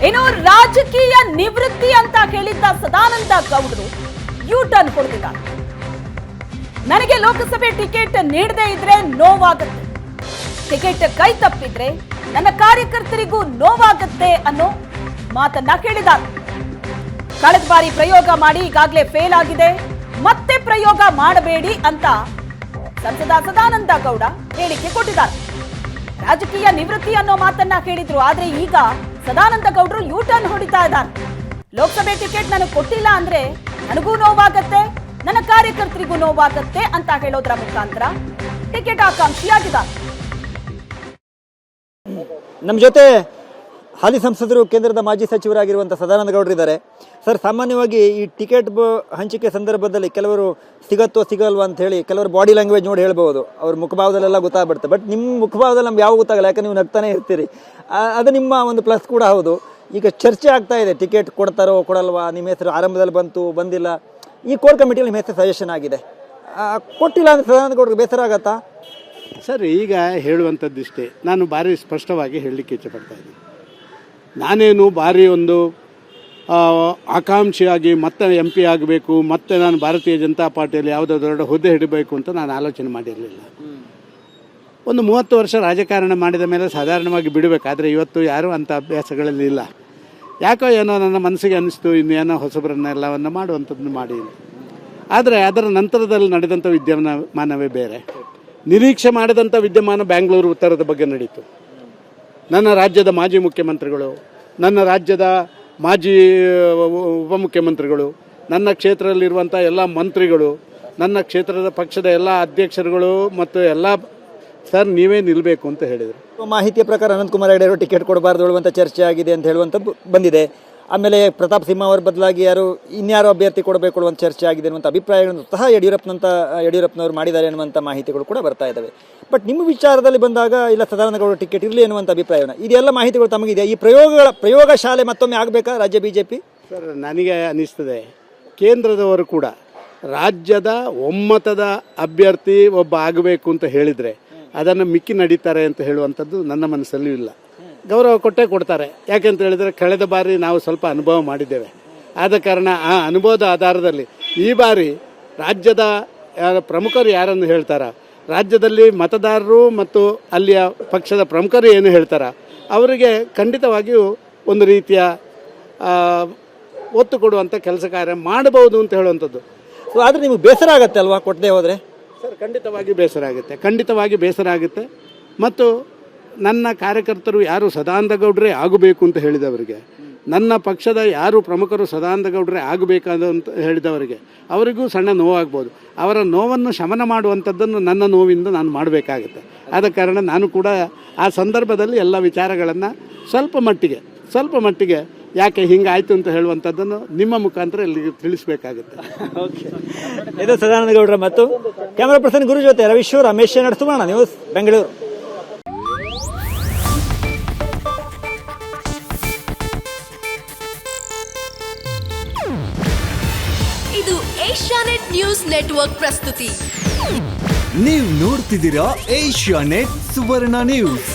ಇನ್ನು ರಾಜಕೀಯ ನಿವೃತ್ತಿ ಅಂತ ಹೇಳಿದ್ದ ಸದಾನಂದ ಗೌಡರು ಯೂ ಟರ್ನ್ ಕೊಡ್ತಿದ್ದಾರೆ. ನನಗೆ ಲೋಕಸಭೆ ಟಿಕೆಟ್ ನೀಡದೇ ಇದ್ರೆ ನೋವಾಗುತ್ತೆ, ಟಿಕೆಟ್ ಕೈ ತಪ್ಪಿದ್ರೆ ನನ್ನ ಕಾರ್ಯಕರ್ತರಿಗೂ ನೋವಾಗುತ್ತೆ ಅನ್ನೋ ಮಾತನ್ನ ಕೇಳಿದ್ದಾರೆ. ಕಳೆದ ಬಾರಿ ಪ್ರಯೋಗ ಮಾಡಿ ಈಗಾಗಲೇ ಫೇಲ್ ಆಗಿದೆ, ಮತ್ತೆ ಪ್ರಯೋಗ ಮಾಡಬೇಡಿ ಅಂತ ಸಂಸದ ಸದಾನಂದ ಗೌಡ ಹೇಳಿಕೆ ಕೊಟ್ಟಿದ್ದಾರೆ. ರಾಜಕೀಯ ನಿವೃತ್ತಿ ಅನ್ನೋ ಮಾತನ್ನ ಕೇಳಿದ್ರು, ಆದ್ರೆ ಈಗ ಸದಾನಂದ ಗೌಡರು ಯೂ ಟರ್ನ್ ಹೊಡಿತಾ ಇದ್ದಾರೆ. ಲೋಕಸಭೆ ಟಿಕೆಟ್ ನನಗೆ ಕೊಟ್ಟಿಲ್ಲ ಅಂದ್ರೆ ನನಗೂ ನೋವಾಗತ್ತೆ, ನನ್ನ ಕಾರ್ಯಕರ್ತರಿಗೂ ನೋವಾಗತ್ತೆ ಅಂತ ಹೇಳೋದ್ರ ಮುಖಾಂತರ ಟಿಕೆಟ್ ಆಕಾಂಕ್ಷಿಯಾಗಿದ್ದಾರೆ. ನಮ್ಮ ಜೊತೆ ಹಾಲಿ ಸಂಸದರು ಕೇಂದ್ರದ ಮಾಜಿ ಸಚಿವರಾಗಿರುವಂಥ ಸದಾನಂದ ಗೌಡರು ಇದ್ದಾರೆ. ಸರ್, ಸಾಮಾನ್ಯವಾಗಿ ಈ ಟಿಕೆಟ್ ಹಂಚಿಕೆ ಸಂದರ್ಭದಲ್ಲಿ ಕೆಲವರು ಸಿಗತ್ತೋ ಸಿಗಲ್ವಾ ಅಂತ ಹೇಳಿ ಕೆಲವರು ಬಾಡಿ ಲ್ಯಾಂಗ್ವೇಜ್ ನೋಡಿ ಹೇಳ್ಬೋದು, ಅವ್ರ ಮುಖಭಾವದಲ್ಲೆಲ್ಲ ಗೊತ್ತಾಗ್ಬಿಡುತ್ತೆ. ಬಟ್ ನಿಮ್ಮ ಮುಖಭಾವದಲ್ಲಿ ನಮ್ಗೆ ಯಾವ ಗೊತ್ತಾಗಲ್ಲ, ಯಾಕಂದ್ರೆ ನೀವು ನಗ್ತಾನೆ ಇರ್ತೀರಿ. ಅದು ನಿಮ್ಮ ಒಂದು ಪ್ಲಸ್ ಕೂಡ ಹೌದು. ಈಗ ಚರ್ಚೆ ಆಗ್ತಾ ಇದೆ, ಟಿಕೆಟ್ ಕೊಡ್ತಾರೋ ಕೊಡಲ್ವಾ, ನಿಮ್ಮ ಹೆಸರು ಆರಂಭದಲ್ಲಿ ಬಂತು ಬಂದಿಲ್ಲ. ಈ ಕೋರ್ ಕಮಿಟಿಯಲ್ಲಿ ನಿಮ್ಮ ಹೆಸರು ಸಜೆಷನ್ ಆಗಿದೆ, ಕೊಟ್ಟಿಲ್ಲ ಅಂದರೆ ಸದಾನಂದ ಗೌಡರಿಗೆ ಬೇಸರ ಆಗತ್ತಾ? ಸರ್, ಈಗ ಹೇಳುವಂಥದ್ದಿಷ್ಟೇ, ನಾನು ಭಾರಿ ಸ್ಪಷ್ಟವಾಗಿ ಹೇಳಲಿಕ್ಕೆ ಇಚ್ಛೆಪಡ್ತಾ ಇದ್ದೀನಿ. ನಾನೇನು ಭಾರಿ ಒಂದು ಆಕಾಂಕ್ಷಿಯಾಗಿ ಮತ್ತೆ MP ಆಗಬೇಕು, ಮತ್ತೆ ನಾನು ಭಾರತೀಯ ಜನತಾ ಪಾರ್ಟಿಯಲ್ಲಿ ಯಾವುದೋ ದೊಡ್ಡ ಹುದ್ದೆ ಹಿಡಬೇಕು ಅಂತ ನಾನು ಆಲೋಚನೆ ಮಾಡಿರಲಿಲ್ಲ. ಒಂದು 30 ವರ್ಷ ರಾಜಕಾರಣ ಮಾಡಿದ ಮೇಲೆ ಸಾಧಾರಣವಾಗಿ ಬಿಡಬೇಕಾದ್ರೆ ಇವತ್ತು ಯಾರೂ ಅಂಥ ಅಭ್ಯಾಸಗಳಲ್ಲಿ ಇಲ್ಲ. ಯಾಕೋ ಏನೋ ನನ್ನ ಮನಸ್ಸಿಗೆ ಅನ್ನಿಸ್ತು, ಇನ್ನೇನೋ ಹೊಸಬರನ್ನೆಲ್ಲವನ್ನು ಮಾಡುವಂಥದ್ದು ಮಾಡಿ. ಆದರೆ ಅದರ ನಂತರದಲ್ಲಿ ನಡೆದಂಥ ವಿದ್ಯಮಾನವೇ ಬೇರೆ. ನಿರೀಕ್ಷೆ ಮಾಡಿದಂಥ ವಿದ್ಯಮಾನ ಬೆಂಗಳೂರು ಉತ್ತರದ ಬಗ್ಗೆ ನಡೀತು. ನನ್ನ ರಾಜ್ಯದ ಮಾಜಿ ಮುಖ್ಯಮಂತ್ರಿಗಳು, ನನ್ನ ರಾಜ್ಯದ ಮಾಜಿ ಉಪಮುಖ್ಯಮಂತ್ರಿಗಳು, ನನ್ನ ಕ್ಷೇತ್ರದಲ್ಲಿರುವಂಥ ಎಲ್ಲ ಮಂತ್ರಿಗಳು, ನನ್ನ ಕ್ಷೇತ್ರದ ಪಕ್ಷದ ಎಲ್ಲ ಅಧ್ಯಕ್ಷರುಗಳು ಮತ್ತು ಎಲ್ಲ ಸರ್ ನೀವೇ ನಿಲ್ಲಬೇಕು ಅಂತ ಹೇಳಿದರು. ಮಾಹಿತಿಯ ಪ್ರಕಾರ ಅನಂತಕುಮಾರ್ ಹೆಗಡೆ ಅವರು ಟಿಕೆಟ್ ಕೊಡಬಾರ್ದು ಹೇಳುವಂಥ ಚರ್ಚೆ ಆಗಿದೆ ಅಂತ ಹೇಳುವಂಥದ್ದು ಬಂದಿದೆ. ಆಮೇಲೆ ಪ್ರತಾಪ್ ಸಿಂಹ ಅವರ ಬದಲಾಗಿ ಇನ್ಯಾರೋ ಅಭ್ಯರ್ಥಿ ಕೊಡಬೇಕು ಅನ್ನುವಂಥ ಚರ್ಚೆ ಆಗಿದೆ ಅನ್ನುವಂಥ ಅಭಿಪ್ರಾಯಗಳನ್ನು ಸಹ ಯಡಿಯೂರಪ್ಪನವರು ಮಾಡಿದ್ದಾರೆ ಅನ್ನುವಂಥ ಮಾಹಿತಿಗಳು ಕೂಡ ಬರ್ತಾ ಇದ್ದಾವೆ. ಬಟ್ ನಿಮ್ಮ ವಿಚಾರದಲ್ಲಿ ಬಂದಾಗ ಇಲ್ಲ ಸದಾನಂದ ಗೌಡ ಟಿಕೆಟ್ ಇರಲಿ ಅನ್ನುವಂಥ ಅಭಿಪ್ರಾಯವನ್ನ, ಇದೆಲ್ಲ ಮಾಹಿತಿಗಳು ತಮಗಿದೆ. ಈ ಪ್ರಯೋಗ ಶಾಲೆ ಮತ್ತೊಮ್ಮೆ ಆಗಬೇಕಾ ರಾಜ್ಯ BJP? ಸರ್, ನನಗೆ ಅನಿಸ್ತದೆ ಕೇಂದ್ರದವರು ಕೂಡ ರಾಜ್ಯದ ಒಮ್ಮತದ ಅಭ್ಯರ್ಥಿ ಒಬ್ಬ ಆಗಬೇಕು ಅಂತ ಹೇಳಿದರೆ ಅದನ್ನು ಮಿಕ್ಕಿ ನಡೀತಾರೆ ಅಂತ ಹೇಳುವಂಥದ್ದು ನನ್ನ ಮನಸ್ಸಲ್ಲೂ ಇಲ್ಲ. ಗೌರವ ಕೊಟ್ಟೇ ಕೊಡ್ತಾರೆ. ಯಾಕೆಂತ ಹೇಳಿದರೆ ಕಳೆದ ಬಾರಿ ನಾವು ಸ್ವಲ್ಪ ಅನುಭವ ಮಾಡಿದ್ದೇವೆ. ಆದ ಕಾರಣ ಆ ಅನುಭವದ ಆಧಾರದಲ್ಲಿ ಈ ಬಾರಿ ರಾಜ್ಯದ ಪ್ರಮುಖರು ಯಾರನ್ನು ಹೇಳ್ತಾರ, ರಾಜ್ಯದಲ್ಲಿ ಮತದಾರರು ಮತ್ತು ಅಲ್ಲಿಯ ಪಕ್ಷದ ಪ್ರಮುಖರು ಏನು ಹೇಳ್ತಾರ, ಅವರಿಗೆ ಖಂಡಿತವಾಗಿಯೂ ಒಂದು ರೀತಿಯ ಒತ್ತು ಕೊಡುವಂಥ ಕೆಲಸ ಕಾರ್ಯ ಮಾಡಬಹುದು ಅಂತ ಹೇಳುವಂಥದ್ದು. ಆದರೆ ನಿಮಗೆ ಬೇಸರ ಆಗುತ್ತೆ ಅಲ್ವಾ ಕೊಟ್ಟದೆ ಹೋದರೆ? ಸರ್, ಖಂಡಿತವಾಗಿ ಬೇಸರ ಆಗುತ್ತೆ. ಮತ್ತು ನನ್ನ ಕಾರ್ಯಕರ್ತರು ಯಾರು ಸದಾನಂದ ಗೌಡ್ರೇ ಆಗಬೇಕು ಅಂತ ಹೇಳಿದವರಿಗೆ, ನನ್ನ ಪಕ್ಷದ ಯಾರು ಪ್ರಮುಖರು ಸದಾನಂದ ಗೌಡ್ರೇ ಆಗಬೇಕಾದಂತ ಹೇಳಿದವರಿಗೆ ಅವರಿಗೂ ಸಣ್ಣ ನೋವಾಗ್ಬೋದು. ಅವರ ನೋವನ್ನು ಶಮನ ಮಾಡುವಂಥದ್ದನ್ನು ನನ್ನ ನೋವಿಂದ ನಾನು ಮಾಡಬೇಕಾಗುತ್ತೆ. ಆದ ಕಾರಣ ನಾನು ಕೂಡ ಆ ಸಂದರ್ಭದಲ್ಲಿ ಎಲ್ಲ ವಿಚಾರಗಳನ್ನು ಸ್ವಲ್ಪ ಮಟ್ಟಿಗೆ ಯಾಕೆ ಹಿಂಗಾಯ್ತು ಅಂತ ಹೇಳುವಂಥದ್ದನ್ನು ನಿಮ್ಮ ಮುಖಾಂತರ ಇಲ್ಲಿಗೆ ತಿಳಿಸಬೇಕಾಗುತ್ತೆ. ಇದು ಸದಾನಂದ ಗೌಡ್ರ ಮತ್ತು ಕ್ಯಾಮರಾ ಪರ್ಸನ್ ಗುರು ಜೊತೆ ರವೀಶ್ವರ್, ರಮೇಶ್ ಸುವರ್ಣ ನ್ಯೂಸ್, ಬೆಂಗಳೂರು. ಇದು ಏಷ್ಯಾನೆಟ್ ನ್ಯೂಸ್ ನೆಟ್ವರ್ಕ್ ಪ್ರಸ್ತುತಿ. ನೀವು ನೋಡ್ತಿದ್ದೀರಾ ಏಷ್ಯಾನೆಟ್ ಸುವರ್ಣ ನ್ಯೂಸ್.